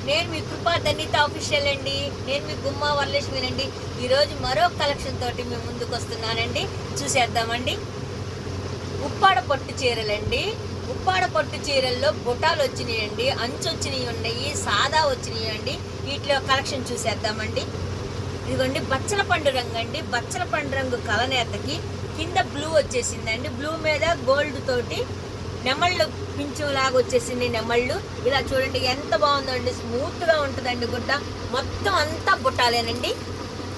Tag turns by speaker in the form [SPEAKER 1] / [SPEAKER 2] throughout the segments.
[SPEAKER 1] నేను మీ కృపా ధన్యత ఆఫీషియల్ అండి. నేను మీ గుమ్మా వరలక్ష్మినండి. ఈరోజు మరో కలెక్షన్ తోటి మేము ముందుకు వస్తున్నానండి. చూసేద్దామండి. ఉప్పాడ పట్టు చీరలండి. ఉప్పాడ పట్టు చీరల్లో బుటాలు వచ్చినాయండి, అంచు వచ్చినాయి ఉన్నాయి, సాదా వచ్చినాయి అండి. వీటిలో కలెక్షన్ చూసేద్దామండి. ఇదిగోండి బచ్చల పండు రంగు అండి. బచ్చల పండు రంగు కలనేతకి కింద బ్లూ వచ్చేసిందండి. బ్లూ మీద గోల్డ్ తోటి నెమళ్ళు పింఛంలాగా వచ్చేసింది. నెమళ్ళు ఇలా చూడండి ఎంత బాగుందండి. స్మూత్గా ఉంటుందండి గుడ్డ. మొత్తం అంతా బుట్టాలేనండి.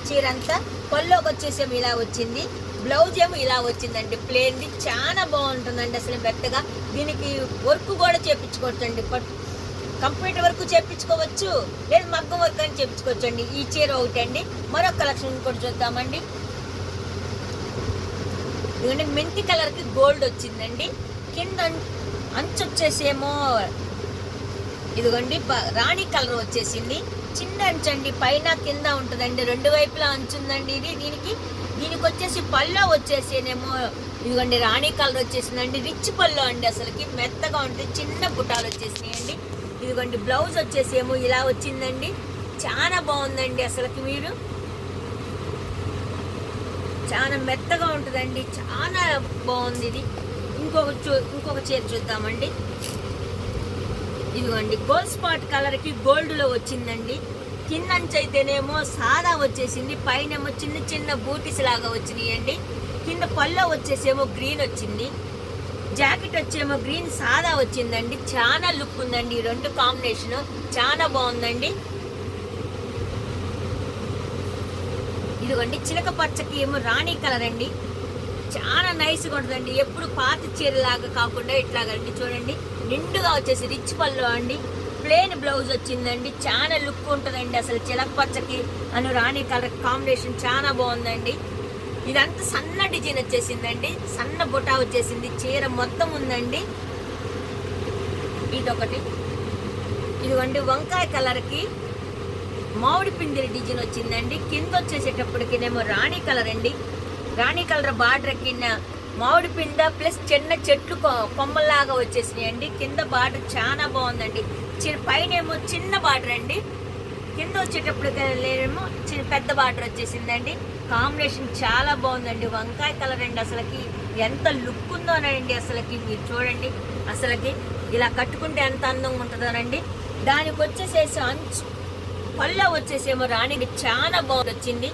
[SPEAKER 1] చీర అంతా పల్లోకి వచ్చేసేమో ఇలా వచ్చింది. బ్లౌజ్ ఏమో ఇలా వచ్చిందండి ప్లేన్ది. చాలా బాగుంటుందండి అసలు మెత్తగా. దీనికి వర్క్ కూడా చేపించుకోవచ్చండి. కంప్యూటర్ వర్క్ చేపించుకోవచ్చు, లేదు మగ్గం వర్క్ అని చేపించుకోవచ్చు అండి. ఈ చీర ఒకటి అండి. మరో కలెక్షన్ కూడా చూద్దామండి. ఇదిగోండి మెంతి కలర్కి గోల్డ్ వచ్చిందండి. కింద అంచు వచ్చేసేమో ఇదిగోండి రాణి కలర్ వచ్చేసింది. చిన్న అంచు అండి, పైన కింద ఉంటుందండి. రెండు వైపులా అంచు ఉందండి. దీనికి వచ్చేసి పల్లో వచ్చేసేనేమో ఇదిగోండి రాణి కలర్ వచ్చేసిందండి. రిచ్ పల్లో అండి, అసలుకి మెత్తగా ఉంటుంది. చిన్న బుటాలు వచ్చేసినాయండి. ఇదిగోండి బ్లౌజ్ వచ్చేసేమో ఇలా వచ్చిందండి. చాలా బాగుందండి అసలుకి. మీరు చాలా మెత్తగా ఉంటుందండి. చాలా బాగుంది ఇది. ఇంకొక చీర చూద్దామండి. ఇదిగోండి గోల్డ్ స్పాట్ కలర్కి గోల్డ్లో వచ్చిందండి. కింద అంచు అయితేనేమో సాదా వచ్చేసింది, పైనేమో చిన్న చిన్న బూటీస్ లాగా వచ్చినాయండి. కింద పల్లో వచ్చేసేమో గ్రీన్ వచ్చింది. జాకెట్ వచ్చేమో గ్రీన్ సాదా వచ్చిందండి. చాలా లుక్ ఉందండి ఈ రెండు కాంబినేషన్. చాలా బాగుందండి. ఇదిగోండి చిలక పచ్చకి ఏమో రాణి కలర్ అండి. చాలా నైస్గా ఉంటుందండి. ఎప్పుడు పాత చీరలాగా కాకుండా ఇట్లాగండి. చూడండి నిండుగా వచ్చేసి రిచ్ పళ్ళు అండి. ప్లెయిన్ బ్లౌజ్ వచ్చిందండి. చాలా లుక్ ఉంటుందండి అసలు. చిలక పచ్చకి అను రాణి కలర్ కాంబినేషన్ చాలా బాగుందండి. ఇదంతా సన్న డిజైన్ వచ్చేసిందండి. సన్న బుటా వచ్చేసింది. చీర మొత్తం ఉందండి. ఇదొకటి. ఇదిగోండి వంకాయ కలర్కి మామిడి పిండిల డిజైన్ వచ్చిందండి. కింద వచ్చేసేటప్పటికినేమో రాణి కలర్ అండి. రాణి కలర్ బార్డర్ కింద మామిడి పిండ ప్లస్ చిన్న చెట్లు కొమ్మల్లాగా వచ్చేసినాయండి. కింద బార్డర్ చాలా బాగుందండి. పైన ఏమో చిన్న బార్డర్ అండి. కింద వచ్చేటప్పటికేమో పెద్ద బార్డర్ వచ్చేసిందండి. కాంబినేషన్ చాలా బాగుందండి. వంకాయ కలర్ అండి. అసలుకి ఎంత లుక్ ఉందోనండి. అసలుకి మీరు చూడండి. అసలుకి ఇలా కట్టుకుంటే ఎంత అందంగా ఉంటుందోనండి. దానికి వచ్చేసేసి అంచు పళ్ళ వచ్చేసేమో రాణి చాలా బాగుంది వచ్చింది.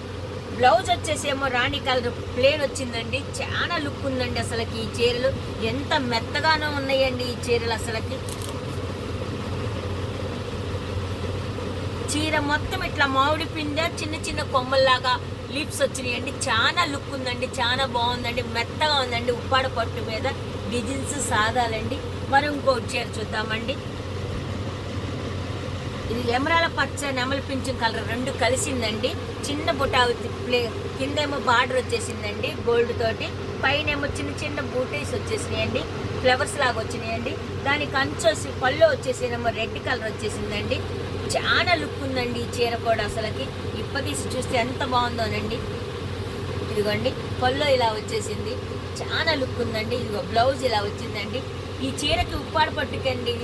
[SPEAKER 1] బ్లౌజ్ వచ్చేసేమో రాణి కలర్ ప్లేన్ వచ్చిందండి. చాలా లుక్ ఉందండి అసలుకి. ఈ చీరలు ఎంత మెత్తగానో ఉన్నాయండి ఈ చీరలు అసలుకి. చీర మొత్తం ఇట్లా మామిడి పిండ చిన్న చిన్న కొమ్మల్లాగా లీప్స్ వచ్చినాయండి. చాలా లుక్ ఉందండి. చాలా బాగుందండి. మెత్తగా ఉందండి. ఉప్పాడ పట్టు మీద డిజైన్స్ సాదాలండి. మరి ఇంకో చీర చూద్దామండి. ఇది ఎమరాల పచ్చ నెమలి పింఛం కలర్ రెండు కలిసిందండి. చిన్న బుటావతి కిందేమో బార్డర్ వచ్చేసిందండి గోల్డ్ తోటి. పైన ఏమో చిన్న చిన్న బూటీస్ వచ్చేసినాయండి. ఫ్లవర్స్ లాగా వచ్చినాయండి. దానికి అంచు పళ్ళు వచ్చేసేమో రెడ్ కలర్ వచ్చేసిందండి. చాలా లుక్ ఉందండి ఈ చీర కూడా అసలుకి. ఇప్పదీసి చూస్తే ఎంత బాగుందోనండి. ఇదిగోండి పళ్ళు ఇలా వచ్చేసింది. చాలా లుక్ ఉందండి. ఇదిగో బ్లౌజ్ ఇలా వచ్చిందండి. ఈ చీరకి ఉప్పాడ పట్టుకండి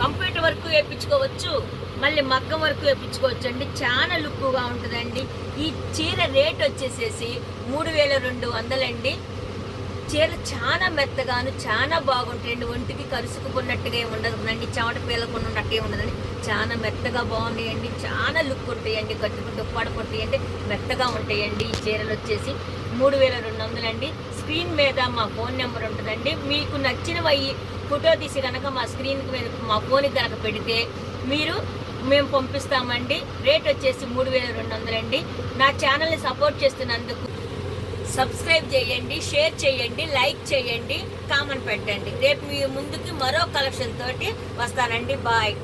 [SPEAKER 1] కంప్యూటర్ వర్క్ వేయించుకోవచ్చు, మళ్ళీ మగ్గం వర్క్ వేయించుకోవచ్చు అండి. చాలా లుక్గా ఉంటుందండి. ఈ చీర రేట్ వచ్చేసేసి 3200 అండి. చీర చాలా మెత్తగాను చాలా బాగుంటాయండి. ఒంటికి కరుసుకున్నట్టుగా ఏమి ఉండదండి. చెమట పీలకుండా ఉన్నట్టే ఉండదండి. చాలా మెత్తగా బాగున్నాయండి. చాలా లుక్ ఉంటాయండి. కట్టుకుంటూ ఉప్పాడపట్టు అంటే మెత్తగా ఉంటాయండి. ఈ చీరలు వచ్చేసి 3200 అండి. స్క్రీన్ మీద మా ఫోన్ నెంబర్ ఉంటుందండి. మీకు నచ్చినవి ఫోటో తీసి కనుక మా స్క్రీన్కి మీద మా ఫోన్కి కనుక పెడితే మేము పంపిస్తామండి. రేట్ వచ్చేసి 3200 అండి. నా ఛానల్ని సపోర్ట్ చేస్తున్నందుకు సబ్స్క్రైబ్ చేయండి, షేర్ చేయండి, లైక్ చేయండి, కామెంట్ పెట్టండి. రేపు మీ ముందుకి మరో కలెక్షన్ తోటి వస్తానండి. బాయ్.